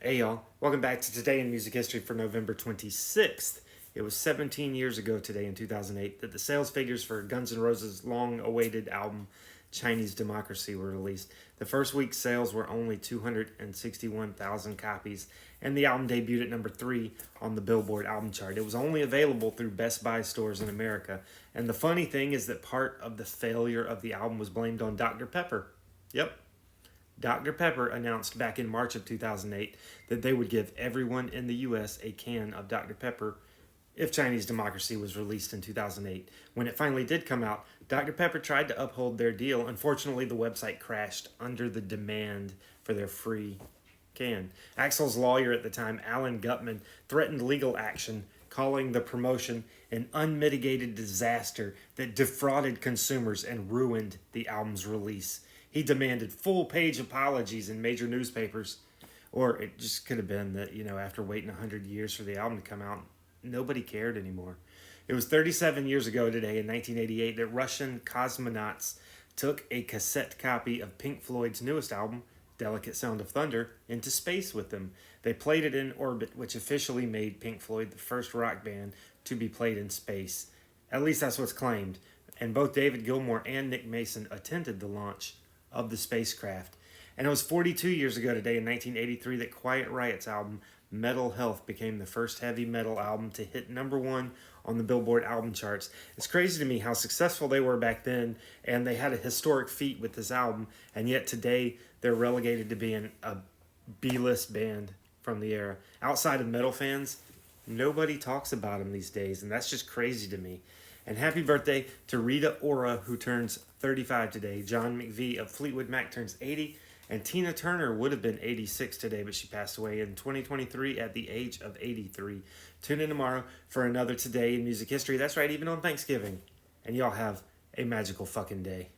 Hey y'all, welcome back to Today in Music History for November 26th. It was 17 years ago today in 2008 that the sales figures for Guns N' Roses' long-awaited album Chinese Democracy were released. The first week's sales were only 261,000 copies, and the album debuted at number 3 on the Billboard album chart. It was only available through Best Buy stores in America, and the funny thing is that part of the failure of the album was blamed on Dr. Pepper. Yep. Dr. Pepper announced back in March of 2008 that they would give everyone in the U.S. a can of Dr. Pepper if Chinese Democracy was released in 2008. When it finally did come out, Dr. Pepper tried to uphold their deal. Unfortunately, the website crashed under the demand for their free can. Axl's lawyer at the time, Alan Gutman, threatened legal action, calling the promotion an unmitigated disaster that defrauded consumers and ruined the album's release. He demanded full-page apologies in major newspapers. Or it just could have been that, after waiting 100 years for the album to come out, nobody cared anymore. It was 37 years ago today, in 1988, that Russian cosmonauts took a cassette copy of Pink Floyd's newest album, Delicate Sound of Thunder, into space with them. They played it in orbit, which officially made Pink Floyd the first rock band to be played in space. At least that's what's claimed. And both David Gilmour and Nick Mason attended the launch of the spacecraft. And it was 42 years ago today in 1983 that Quiet Riot's album Metal Health became the first heavy metal album to hit number 1 on the Billboard album charts. It's crazy to me how successful they were back then, and they had a historic feat with this album, and yet today they're relegated to being a B-list band from the era. Outside of metal fans, nobody talks about them these days, and that's just crazy to me. And happy birthday to Rita Ora, who turns 35 today. John McVie of Fleetwood Mac turns 80. And Tina Turner would have been 86 today, but she passed away in 2023 at the age of 83. Tune in tomorrow for another Today in Music History. That's right, even on Thanksgiving. And y'all have a magical fucking day.